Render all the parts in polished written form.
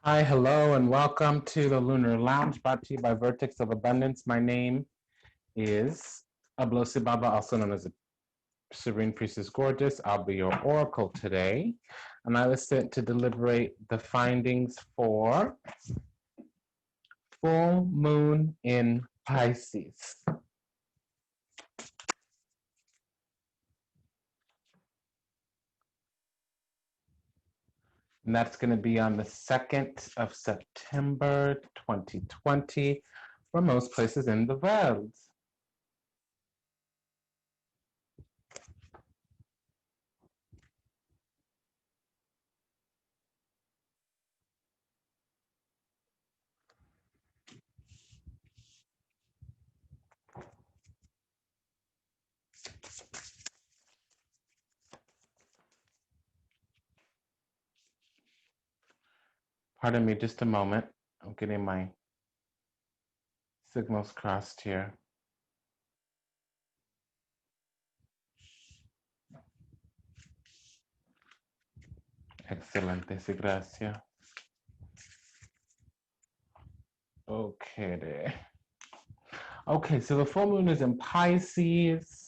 Hi, hello, and welcome to the Lunar Lounge, brought to you by Vertex of Abundance. My name is Ablosi Baba, also known as the Serene Priestess Gorgeous. I'll be your oracle today, and I was sent to deliberate the findings for full moon in Pisces. And that's going to be on the 2nd of September 2020 for most places in the world. Pardon me just a moment. I'm getting my signals crossed here. Excelente, sí, gracias. Okay. Okay, so the full moon is in Pisces.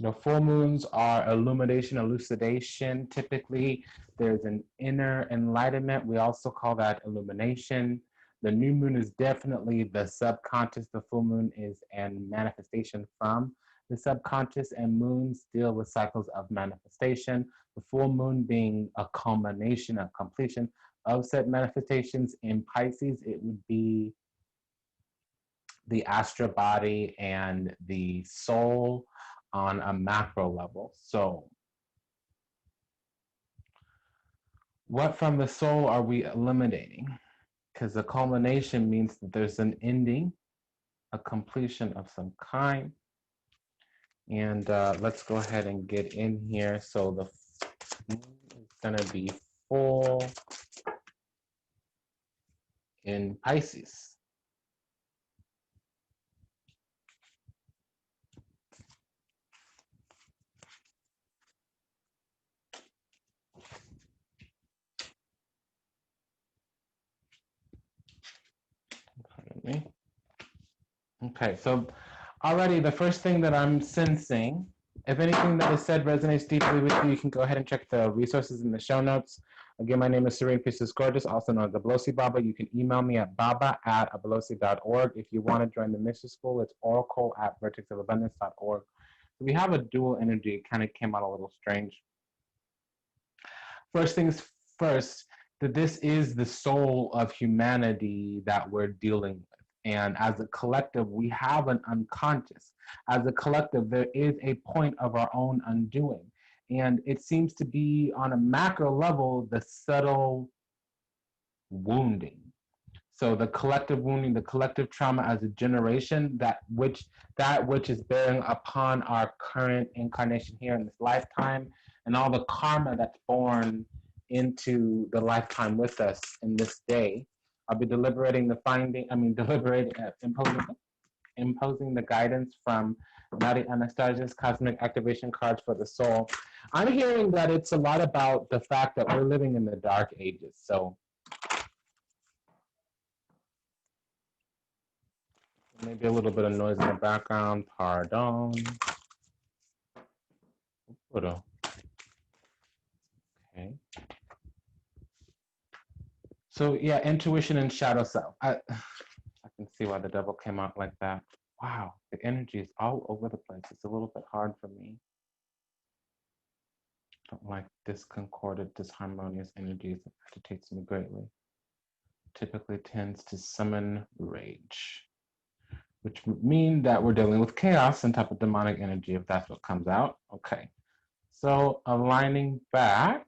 The full moons are illumination, elucidation. Typically, there's an inner enlightenment. We also call that illumination. The new moon is definitely the subconscious. The full moon is a manifestation from the subconscious, and moons deal with cycles of manifestation. The full moon being a culmination, a completion of said manifestations. In Pisces, it would be the astral body and the soul on a macro level. So what from the soul are we eliminating? Because the culmination means that there's an ending, a completion of some kind. And let's go ahead and get in here. So the moon is going to be full in Pisces. Pardon me. Okay, so already the first thing that I'm sensing, if anything that is said resonates deeply with you, you can go ahead and check the resources in the show notes. Again, my name is Serene Priestess Gorgeous, also known as Ablosi Baba. You can email me at baba@ablosi.org. If you want to join the Mystery School, it's oracle@vertexofabundance.org. So we have a dual energy. It kind of came out a little strange. First things first, that this is the soul of humanity that we're dealing with. And as a collective, we have an unconscious. As a collective, there is a point of our own undoing. And it seems to be on a macro level, the subtle wounding. So the collective wounding, the collective trauma as a generation, that which is bearing upon our current incarnation here in this lifetime, and all the karma that's born into the lifetime with us in this day. I'll be imposing the guidance from Maddie Anastasia's Cosmic Activation Cards for the Soul. I'm hearing that it's a lot about the fact that we're living in the dark ages. So maybe a little bit of noise in the background, pardon. Okay. So yeah, intuition and shadow self. I can see why the devil came out like that. Wow, the energy is all over the place. It's a little bit hard for me. I don't like discordant, disharmonious energies. It agitates me greatly. Typically tends to summon rage, which would mean that we're dealing with chaos, some type of demonic energy, if that's what comes out. Okay. So aligning back,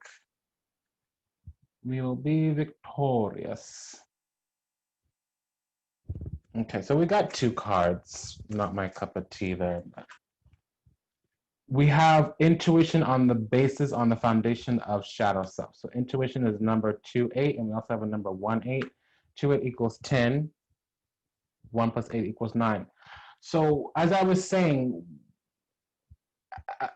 we will be victorious. Okay, so we got two cards. Not my cup of tea there. But we have intuition on the basis, on the foundation of shadow self. So intuition is number 2-8, and we also have a number 1-8. 2-8 equals 10. 1 plus 8 equals 9. So as I was saying,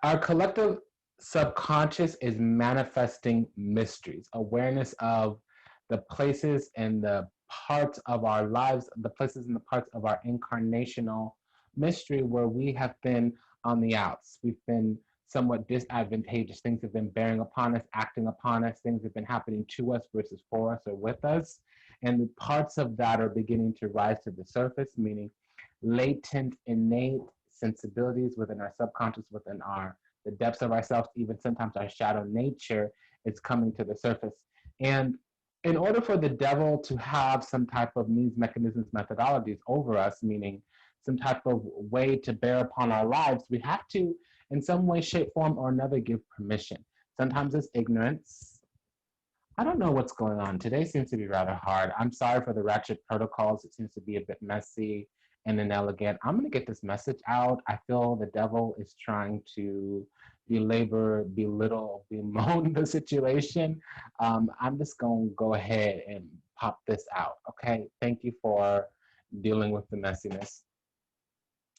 our collective subconscious is manifesting mysteries, awareness of the places and the parts of our lives, the places and the parts of our incarnational mystery where we have been on the outs. We've been somewhat disadvantageous. Things have been bearing upon us, acting upon us. Things have been happening to us versus for us or with us. And the parts of that are beginning to rise to the surface, meaning latent, innate sensibilities within our subconscious, within the depths of ourselves, even sometimes our shadow nature is coming to the surface. And in order for the devil to have some type of means, mechanisms, methodologies over us, meaning some type of way to bear upon our lives, we have to, in some way, shape, form, or another, give permission. Sometimes it's ignorance. I don't know what's going on. Today seems to be rather hard. I'm sorry for the ratchet protocols. It seems to be a bit messy and inelegant. I'm going to get this message out. I feel the devil is trying to belabor, belittle, bemoan the situation. I'm just going to go ahead and pop this out. Okay. Thank you for dealing with the messiness.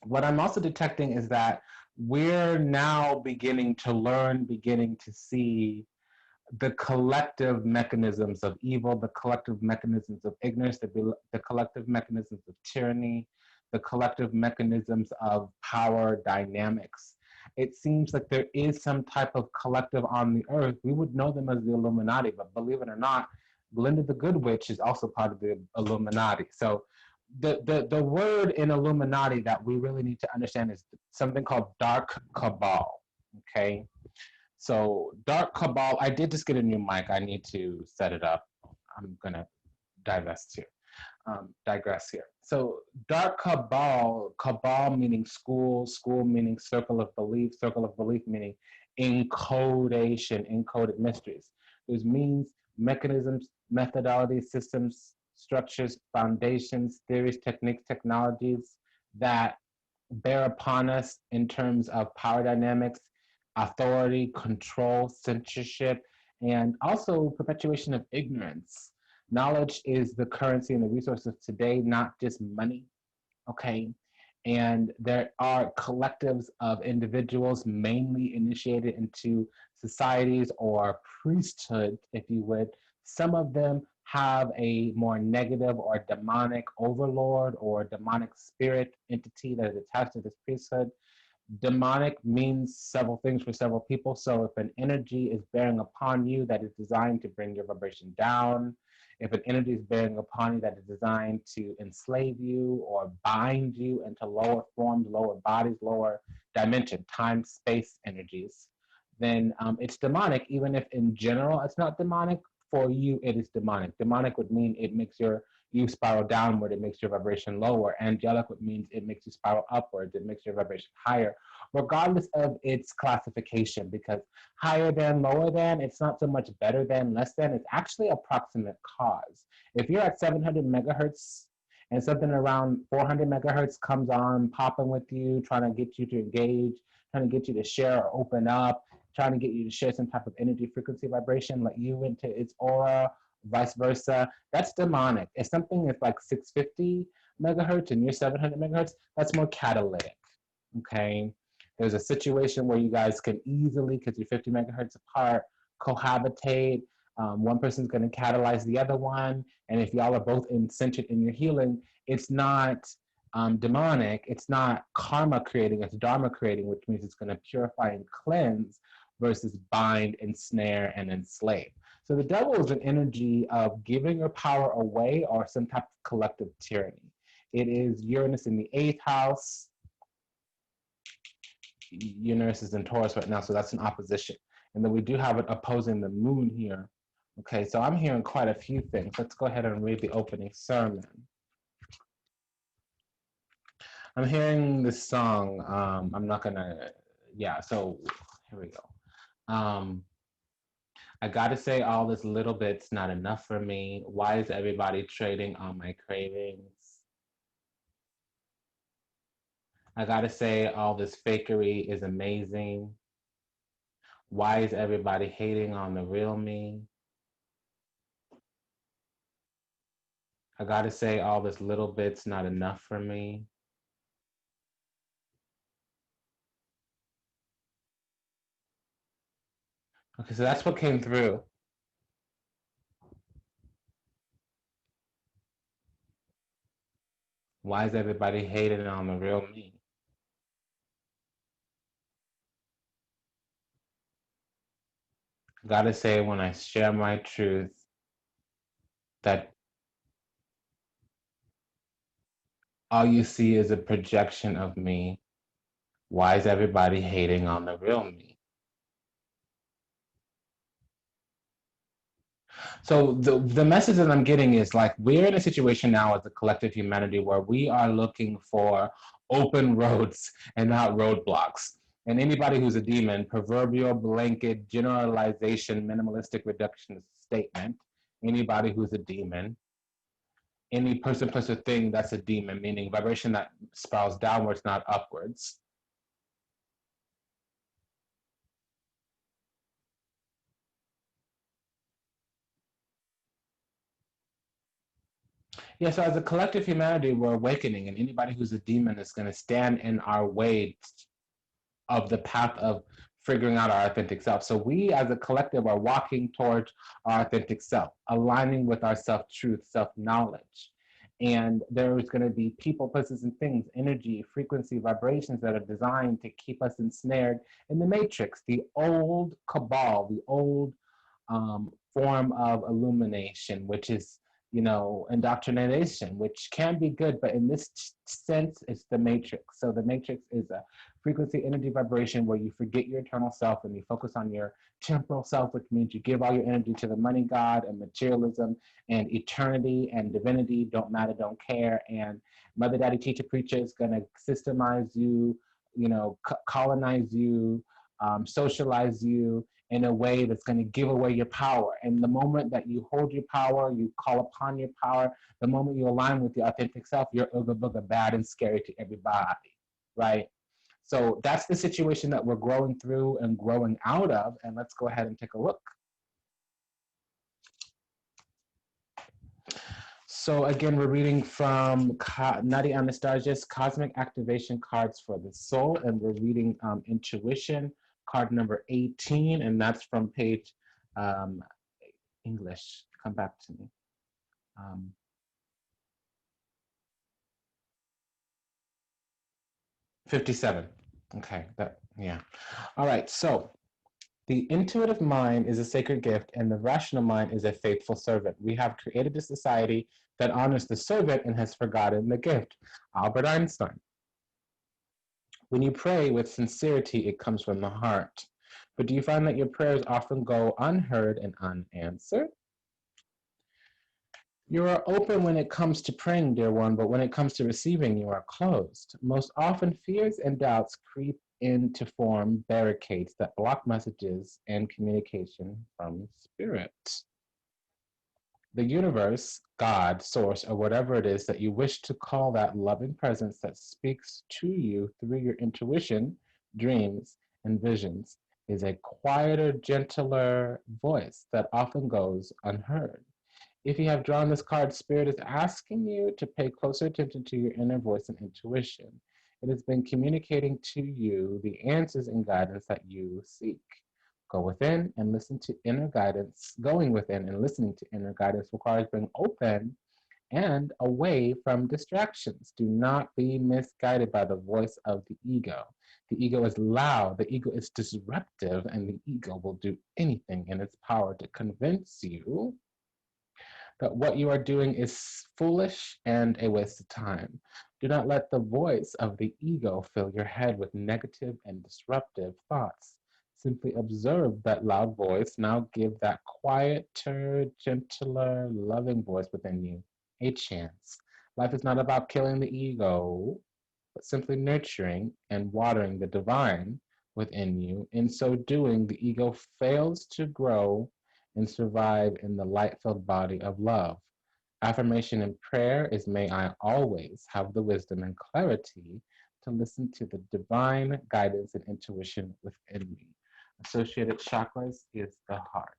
What I'm also detecting is that we're now beginning to learn, beginning to see the collective mechanisms of evil, the collective mechanisms of ignorance, the collective mechanisms of tyranny, the collective mechanisms of power dynamics. It seems like there is some type of collective on the earth. We would know them as the Illuminati, but believe it or not, Glinda the Good Witch is also part of the Illuminati. So the word in Illuminati that we really need to understand is something called dark cabal, okay? So dark cabal, I did just get a new mic. I need to set it up. I'm gonna digress here. So dark cabal, cabal meaning school, school meaning circle of belief meaning encoded mysteries. There's means, mechanisms, methodologies, systems, structures, foundations, theories, techniques, technologies that bear upon us in terms of power dynamics, authority, control, censorship, and also perpetuation of ignorance. Knowledge is the currency and the resource of today, not just money, okay? And there are collectives of individuals mainly initiated into societies or priesthood, if you would. Some of them have a more negative or demonic overlord or demonic spirit entity that is attached to this priesthood. Demonic means several things for several people. So if an energy is bearing upon you that is designed to bring your vibration down, if an energy is bearing upon you that is designed to enslave you or bind you into lower forms, lower bodies, lower dimension, time, space energies, then it's demonic, even if in general it's not demonic. For you, it is demonic. Demonic would mean it makes you spiral downward, it makes your vibration lower. Angelic would mean it makes you spiral upwards, it makes your vibration higher, regardless of its classification, because higher than, lower than, it's not so much better than, less than, it's actually a proximate cause. If you're at 700 megahertz and something around 400 megahertz comes on, popping with you, trying to get you to engage, trying to get you to share or open up, trying to get you to share some type of energy, frequency, vibration, let you into its aura, vice versa, that's demonic. If something is like 650 megahertz and you're 700 megahertz, that's more catalytic, okay? There's a situation where you guys can easily, because you're 50 megahertz apart, cohabitate. One person's going to catalyze the other one. And if y'all are both centered in your healing, it's not demonic. It's not karma creating, it's dharma creating, which means it's going to purify and cleanse versus bind, ensnare, and enslave. So the devil is an energy of giving your power away or some type of collective tyranny. It is Uranus in the 8th house. Uranus is in Taurus right now, so that's an opposition. And then we do have it opposing the moon here. Okay, so I'm hearing quite a few things. Let's go ahead and read the opening sermon. I'm hearing this song. I'm not gonna, yeah, so here we go. I gotta say all this little bit's not enough for me. Why is everybody trading on my cravings? I gotta say all this fakery is amazing. Why is everybody hating on the real me? I gotta say all this little bit's not enough for me. Okay, so that's what came through. Why is everybody hating on the real me? Gotta say, when I share my truth, that all you see is a projection of me. Why is everybody hating on the real me? So the message that I'm getting is like we're in a situation now as a collective humanity where we are looking for open roads and not roadblocks. And anybody who's a demon, proverbial blanket generalization, minimalistic reductionist statement, anybody who's a demon, any person, place, or thing that's a demon, meaning vibration that spirals downwards, not upwards. Yeah, so as a collective humanity, we're awakening, and anybody who's a demon is going to stand in our way of the path of figuring out our authentic self. So we as a collective are walking towards our authentic self, aligning with our self-truth, self-knowledge. And there's going to be people, places, and things, energy, frequency, vibrations that are designed to keep us ensnared in the matrix, the old cabal, the old form of illumination, which is, indoctrination, which can be good, but in this sense, it's the matrix. So the matrix is a frequency, energy, vibration where you forget your eternal self and you focus on your temporal self, which means you give all your energy to the money god and materialism and eternity and divinity, don't matter, don't care. And Mother, Daddy, Teacher, Preacher is going to systemize you, colonize you, socialize you, in a way that's going to give away your power. And the moment that you hold your power, you call upon your power, the moment you align with your authentic self, you're ooga booga bad and scary to everybody, right? So that's the situation that we're growing through and growing out of. And let's go ahead and take a look. So again, we're reading from Nutty Anastasia's Cosmic Activation Cards for the Soul, and we're reading Intuition, card number 18, and that's from page English. Come back to me. 57. Okay, yeah. All right, so the intuitive mind is a sacred gift, and the rational mind is a faithful servant. We have created a society that honors the servant and has forgotten the gift. Albert Einstein. When you pray with sincerity, it comes from the heart. But do you find that your prayers often go unheard and unanswered? You are open when it comes to praying, dear one, but when it comes to receiving, you are closed. Most often, fears and doubts creep in to form barricades that block messages and communication from spirit. The universe, God, source, or whatever it is that you wish to call that loving presence that speaks to you through your intuition, dreams, and visions, is a quieter, gentler voice that often goes unheard. If you have drawn this card, Spirit is asking you to pay closer attention to your inner voice and intuition. It has been communicating to you the answers and guidance that you seek. Go within and listen to inner guidance. Going within and listening to inner guidance requires being open and away from distractions. Do not be misguided by the voice of the ego. The ego is loud, the ego is disruptive, and the ego will do anything in its power to convince you that what you are doing is foolish and a waste of time. Do not let the voice of the ego fill your head with negative and disruptive thoughts. Simply observe that loud voice. Now give that quieter, gentler, loving voice within you a chance. Life is not about killing the ego, but simply nurturing and watering the divine within you. In so doing, the ego fails to grow and survive in the light-filled body of love. Affirmation and prayer is, may I always have the wisdom and clarity to listen to the divine guidance and intuition within me. Associated chakras is the heart.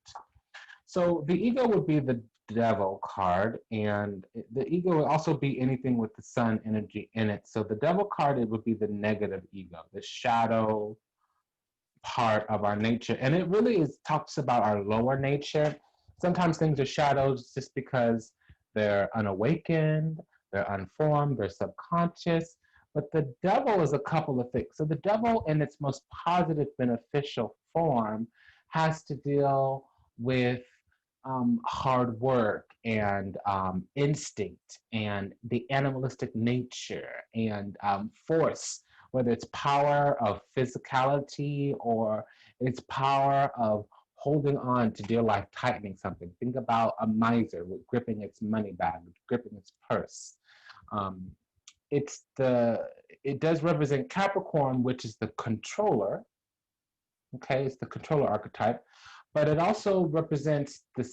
So the ego would be the devil card, and the ego would also be anything with the sun energy in it. So the devil card, it would be the negative ego, the shadow part of our nature. And it really talks about our lower nature. Sometimes things are shadows just because they're unawakened. they're unformed, they're subconscious. But the devil is a couple of things. So the devil in its most positive, beneficial form has to deal with hard work and instinct and the animalistic nature and force, whether it's power of physicality or it's power of holding on to dear life, tightening something. Think about a miser with gripping its money bag, gripping its purse. Um, it does represent Capricorn, which is the controller. Okay, it's the controller archetype, but it also represents the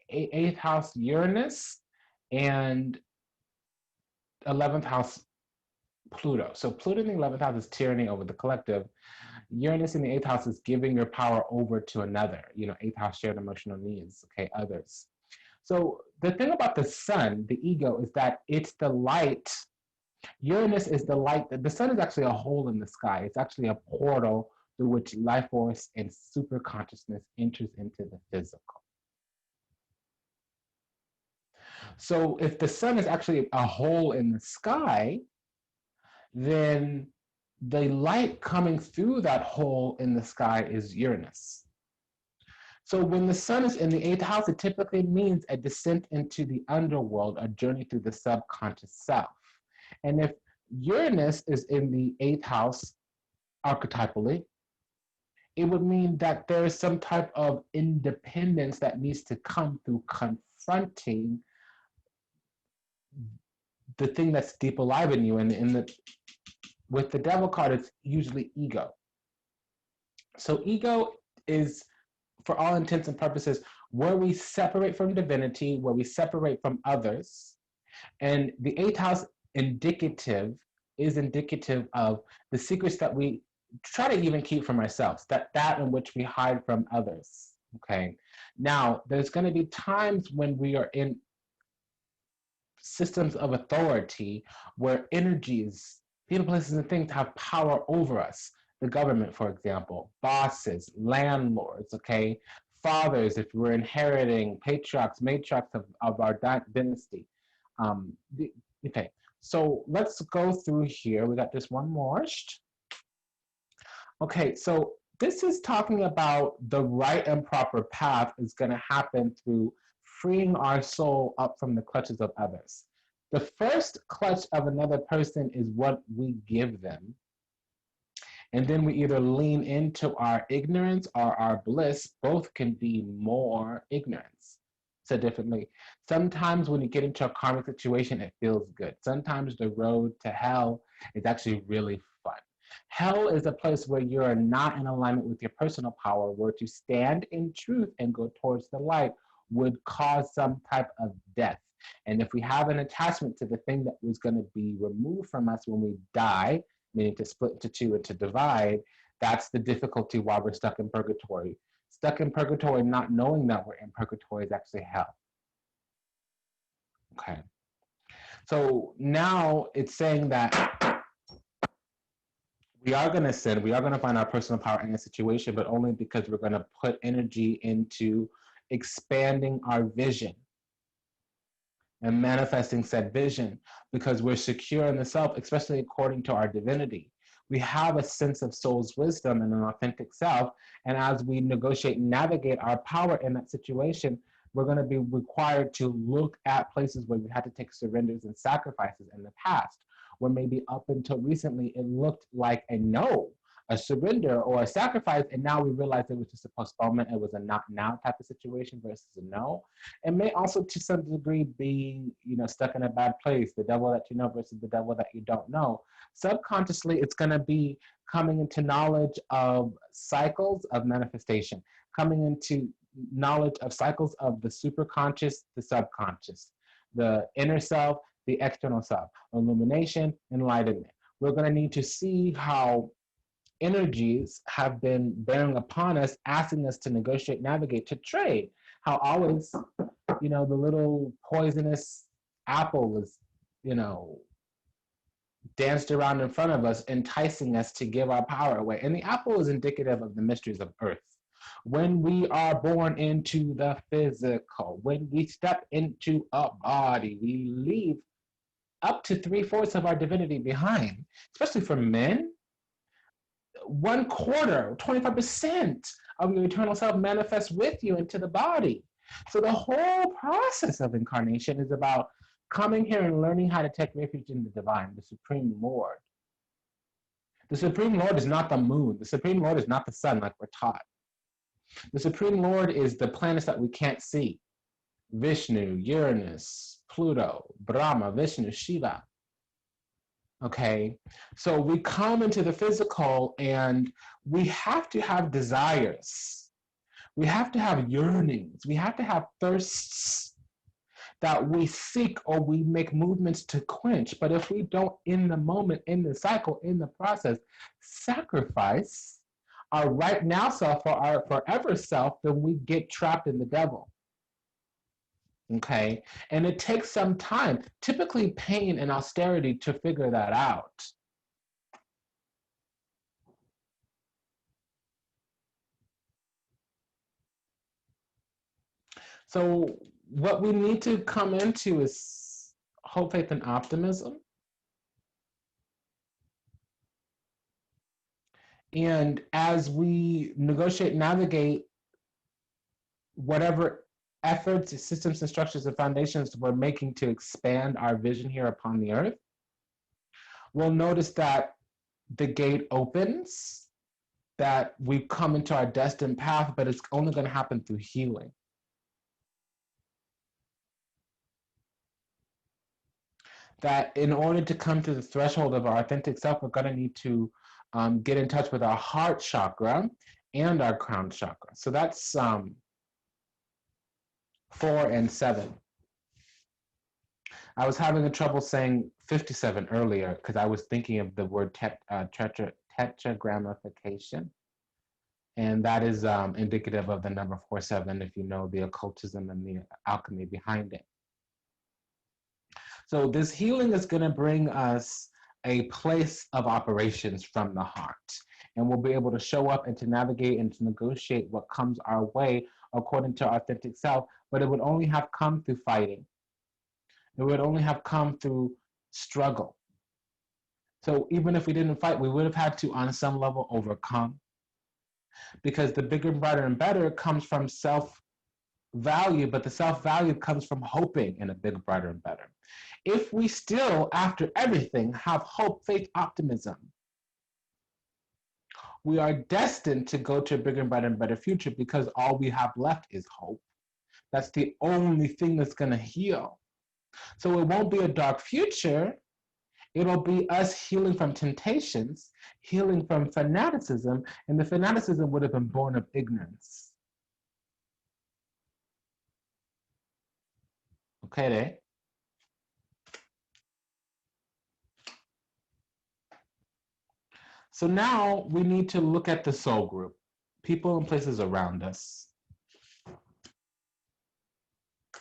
eighth house Uranus and 11th house Pluto. So Pluto in the 11th house is tyranny over the collective. Uranus in the eighth house is giving your power over to another, eighth house shared emotional needs, okay, others. So the thing about the sun, the ego, is that it's the light. Uranus is the light. The sun is actually a hole in the sky. It's actually a portal through which life force and super consciousness enters into the physical. So if the sun is actually a hole in the sky, then the light coming through that hole in the sky is Uranus. So when the sun is in the eighth house, it typically means a descent into the underworld, a journey through the subconscious self. And if Uranus is in the eighth house archetypally, it would mean that there is some type of independence that needs to come through confronting the thing that's deep alive in you. And with the devil card, it's usually ego. So ego is, for all intents and purposes, where we separate from divinity, where we separate from others. And the eighth house is indicative of the secrets that we try to even keep from ourselves, that in which we hide from others. Okay. Now, there's going to be times when we are in systems of authority where energies, people, places, and things have power over us. The government, for example, bosses, landlords, okay, fathers, if we're inheriting patriarchs, matriarchs of our dynasty. Okay, so let's go through here. We got this one more. Okay, so this is talking about the right and proper path is going to happen through freeing our soul up from the clutches of others. The first clutch of another person is what we give them. And then we either lean into our ignorance or our bliss. Both can be more ignorance. Said differently, sometimes when you get into a karmic situation, it feels good. Sometimes the road to hell is actually really fun. Hell is a place where you are not in alignment with your personal power, where to stand in truth and go towards the light would cause some type of death. And if we have an attachment to the thing that was going to be removed from us when we die, meaning to split into two and to divide, that's the difficulty while we're stuck in purgatory. Stuck in purgatory, not knowing that we're in purgatory, is actually hell. Okay. So now it's saying that we are going to sin, we are going to find our personal power in a situation, but only because we're going to put energy into expanding our vision and manifesting said vision, because we're secure in the self, especially according to our divinity. We have a sense of soul's wisdom and an authentic self, and as we negotiate and navigate our power in that situation, we're going to be required to look at places where we had to take surrenders and sacrifices in the past, where maybe up until recently it looked like a surrender or a sacrifice, and now we realize it was just a postponement, it was a not now type of situation versus a no. It may also to some degree be, stuck in a bad place, the devil that you know versus the devil that you don't know. Subconsciously, it's going to be coming into knowledge of cycles of manifestation, coming into knowledge of cycles of the superconscious, the subconscious, the inner self, the external self, illumination, enlightenment. We're going to need to see how energies have been bearing upon us, asking us to negotiate, navigate, to trade. How always, the little poisonous apple is, danced around in front of us, enticing us to give our power away. And the apple is indicative of the mysteries of earth. When we are born into the physical, when we step into a body, we leave up to 3/4 of our divinity behind, especially for men. 1/4, 25% of your eternal self manifests with you into the body. So the whole process of incarnation is about coming here and learning how to take refuge in the divine, the Supreme Lord. The Supreme Lord is not the moon. The Supreme Lord is not the sun like we're taught. The Supreme Lord is the planets that we can't see. Vishnu, Uranus, Pluto, Brahma, Vishnu, Shiva. Okay, so we come into the physical and we have to have desires. We have to have yearnings. We have to have thirsts that we seek or we make movements to quench. But if we don't, in the moment, in the cycle, in the process, sacrifice our right now self for our forever self, then we get trapped in the devil. Okay, and it takes some time, typically pain and austerity, to figure that out. So what we need to come into is hope, faith, and optimism. And as we negotiate, navigate whatever efforts, systems, and structures and foundations we're making to expand our vision here upon the earth, we'll notice that the gate opens, that we've come into our destined path, but it's only going to happen through healing. That in order to come to the threshold of our authentic self, we're going to need to get in touch with our heart chakra and our crown chakra. So that's 4 and 7. I was having a trouble saying 57 earlier because I was thinking of the word tetragrammification. And that is indicative of the number 47 if you know the occultism and the alchemy behind it. So this healing is going to bring us a place of operations from the heart. And we'll be able to show up and to navigate and to negotiate what comes our way according to our authentic self, but it would only have come through fighting. It would only have come through struggle. So even if we didn't fight, we would have had to, on some level, overcome. Because the bigger, brighter, and better comes from self-value, but the self-value comes from hoping in a bigger, brighter, and better. If we still, after everything, have hope, faith, optimism, we are destined to go to a bigger, brighter, and better future because all we have left is hope. That's the only thing that's going to heal. So it won't be a dark future. It'll be us healing from temptations, healing from fanaticism, and the fanaticism would have been born of ignorance. Okay, there. So now we need to look at the soul group, people and places around us.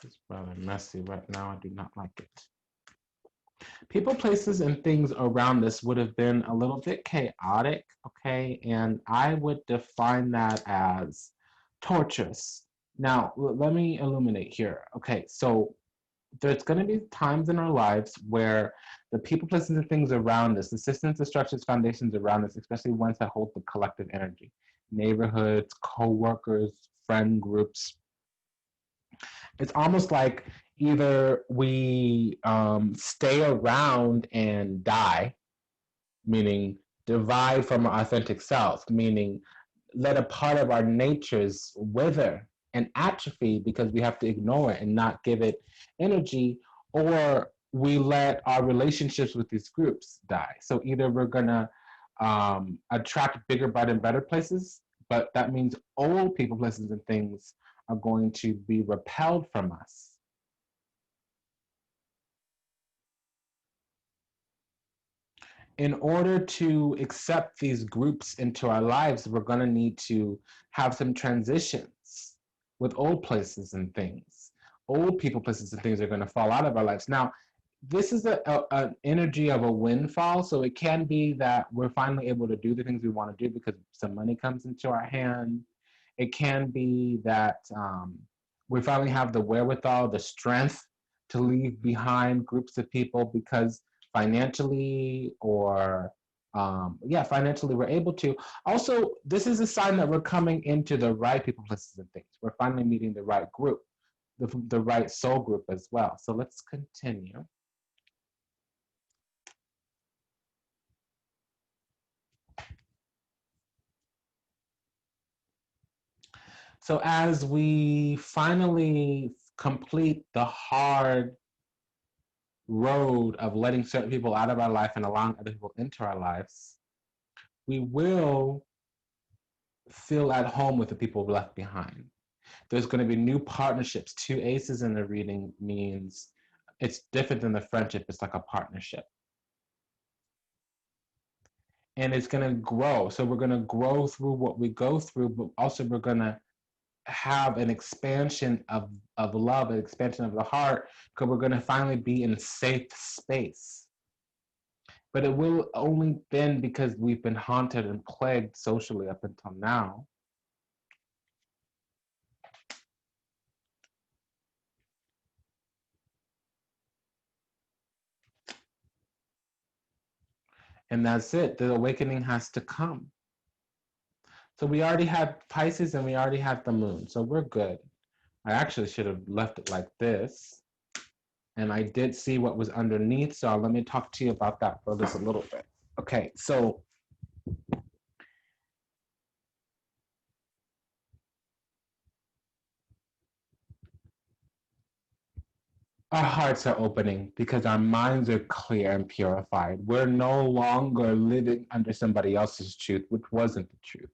It's rather messy right now. I do not like it. People, places, and things around us would have been a little bit chaotic, okay? And I would define that as torturous. Now, let me illuminate here. Okay, so there's going to be times in our lives where the people, places, and things around us, the systems, the structures, foundations around us, especially ones that hold the collective energy, neighborhoods, co-workers, friend groups, it's almost like either we stay around and die, meaning divide from our authentic self, meaning let a part of our natures wither and atrophy because we have to ignore it and not give it energy, or we let our relationships with these groups die. So either we're gonna attract bigger, brighter, and better places, but that means old people, places, and things are going to be repelled from us. In order to accept these groups into our lives, we're going to need to have some transitions with old places and things. Old people, places, and things are going to fall out of our lives. Now, this is an energy of a windfall, so it can be that we're finally able to do the things we want to do because some money comes into our hand. It can be that we finally have the wherewithal, the strength to leave behind groups of people because financially or financially we're able to. Also, this is a sign that we're coming into the right people, places, and things. We're finally meeting the right group, the right soul group as well. So let's continue. So as we finally complete the hard road of letting certain people out of our life and allowing other people into our lives, we will feel at home with the people left behind. There's going to be new partnerships. 2 aces in the reading means it's different than the friendship. It's like a partnership. And it's going to grow. So we're going to grow through what we go through, but also we're going to have an expansion of love, an expansion of the heart, because we're going to finally be in a safe space. But it will only been because we've been haunted and plagued socially up until now. And that's it. The awakening has to come. So we already had Pisces and we already had the moon. So we're good. I actually should have left it like this. And I did see what was underneath. So let me talk to you about that for just a little bit. Okay, so our hearts are opening because our minds are clear and purified. We're no longer living under somebody else's truth, which wasn't the truth.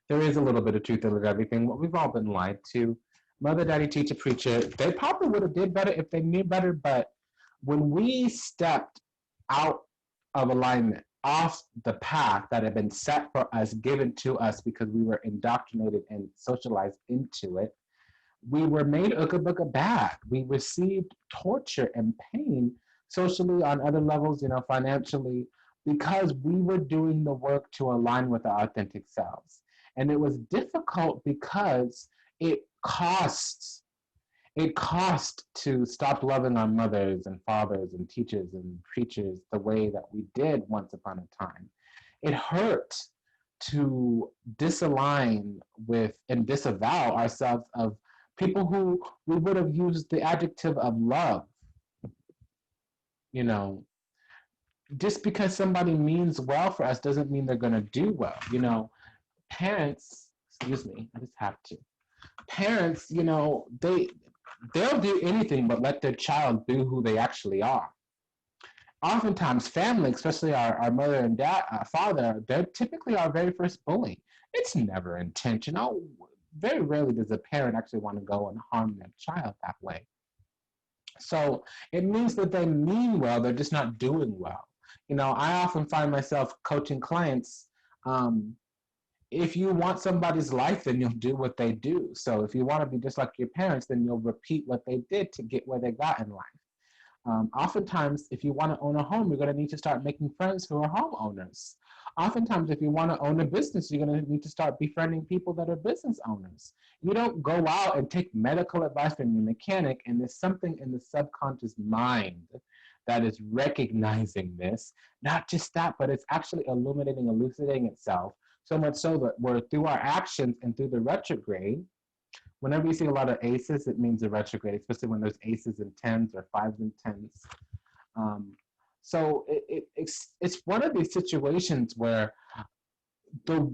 There is a little bit of truth in everything. What we've all been lied to. Mother, daddy, teacher, preacher, they probably would have did better if they knew better, but when we stepped out of alignment, off the path that had been set for us, given to us because we were indoctrinated and socialized into it, we were made ooka bad. We received torture and pain socially, on other levels, financially, because we were doing the work to align with our authentic selves. And it was difficult because it costs. It cost to stop loving our mothers and fathers and teachers and preachers the way that we did once upon a time. It hurt to disalign with and disavow ourselves of people who we would have used the adjective of love. Just because somebody means well for us doesn't mean they're going to do well. Parents, excuse me, I just have to. Parents, they'll do anything but let their child be who they actually are. Oftentimes, family, especially our mother and dad, father, they're typically our very first bully. It's never intentional. Very rarely does a parent actually want to go and harm their child that way. So it means that they mean well, they're just not doing well. I often find myself coaching clients. If you want somebody's life, then you'll do what they do. So if you want to be just like your parents, then you'll repeat what they did to get where they got in life. Oftentimes, if you want to own a home, you're going to need to start making friends who are homeowners. Oftentimes, if you want to own a business, you're going to need to start befriending people that are business owners. You don't go out and take medical advice from your mechanic, and there's something in the subconscious mind that is recognizing this. Not just that, but it's actually illuminating, elucidating itself, so much so that we're through our actions and through the retrograde. Whenever you see a lot of aces, it means a retrograde, especially when there's aces and tens or fives and tens. So it's one of these situations where the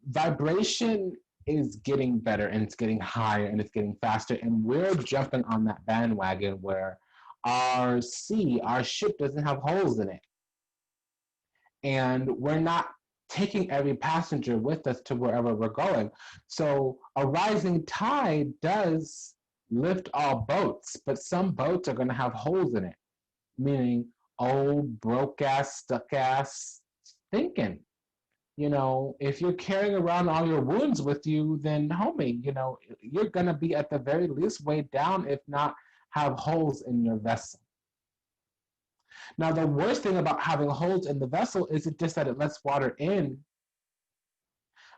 vibration is getting better and it's getting higher and it's getting faster, and we're jumping on that bandwagon where our ship doesn't have holes in it. And we're not taking every passenger with us to wherever we're going. So a rising tide does lift all boats, but some boats are going to have holes in it, meaning old, broke ass, stuck ass thinking. If you're carrying around all your wounds with you, then homie, you're going to be at the very least weighed down, if not have holes in your vessel. Now, the worst thing about having holes in the vessel is it just that it lets water in,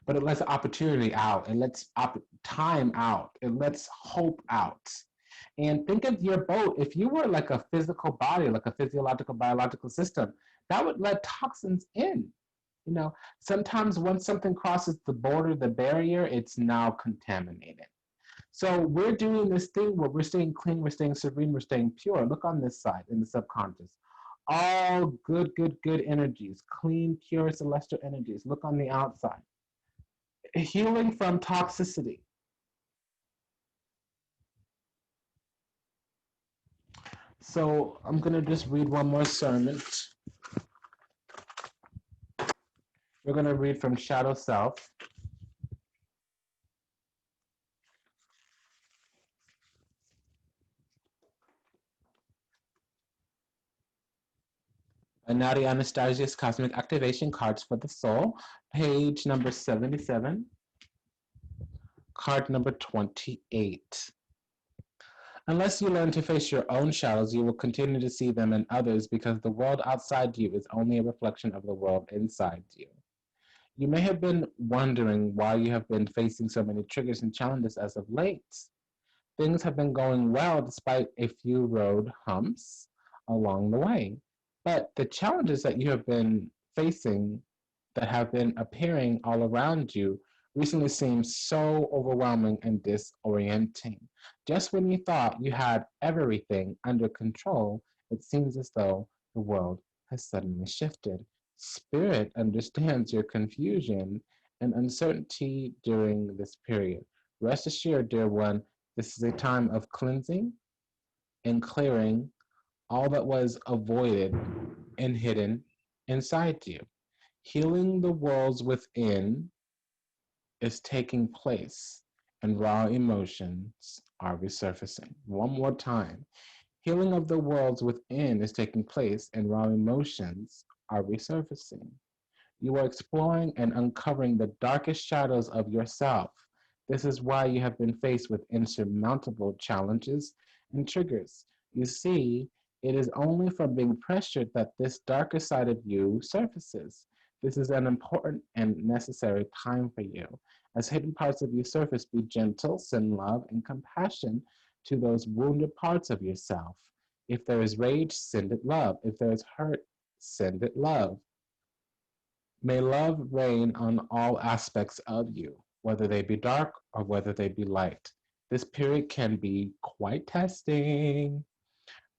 but it lets opportunity out. It lets time out. It lets hope out. And think of your boat. If you were like a physical body, like a physiological, biological system, that would let toxins in. You know, sometimes once something crosses the border, the barrier, it's now contaminated. So we're doing this thing where we're staying clean, we're staying serene, we're staying pure. Look on this side in the subconscious. All good, good, good energies, clean, pure, celestial energies. Look on the outside. Healing from toxicity. So I'm going to just read one more sermon. We're going to read from Shadow Self. Nadia Anastasia's Cosmic Activation Cards for the Soul, page number 77, card number 28. Unless you learn to face your own shadows, you will continue to see them in others because the world outside you is only a reflection of the world inside you. You may have been wondering why you have been facing so many triggers and challenges as of late. Things have been going well despite a few road humps along the way. But the challenges that you have been facing that have been appearing all around you recently seem so overwhelming and disorienting. Just when you thought you had everything under control, it seems as though the world has suddenly shifted. Spirit understands your confusion and uncertainty during this period. Rest assured, dear one, this is a time of cleansing and clearing all that was avoided and hidden inside you. Healing the worlds within is taking place, and raw emotions are resurfacing. One more time. Healing of the worlds within is taking place, and raw emotions are resurfacing. You are exploring and uncovering the darkest shadows of yourself. This is why you have been faced with insurmountable challenges and triggers. You see, it is only from being pressured that this darker side of you surfaces. This is an important and necessary time for you. As hidden parts of you surface, be gentle, send love and compassion to those wounded parts of yourself. If there is rage, send it love. If there is hurt, send it love. May love reign on all aspects of you, whether they be dark or whether they be light. This period can be quite testing,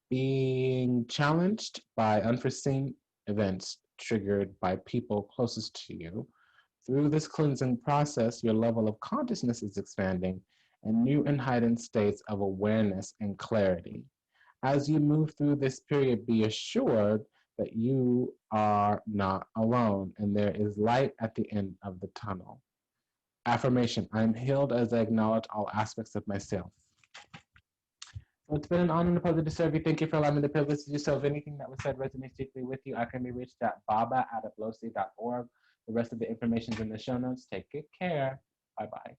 being challenged by unforeseen events triggered by people closest to you. Through this cleansing process, your level of consciousness is expanding and new and heightened states of awareness and clarity. As you move through this period, be assured that you are not alone and there is light at the end of the tunnel. Affirmation, I am healed as I acknowledge all aspects of myself. So it's been an honor and a pleasure to serve you. Thank you for allowing me the privilege to do so. If anything that was said resonates deeply with you, I can be reached at baba@ablosi.org. The rest of the information is in the show notes. Take good care. Bye-bye.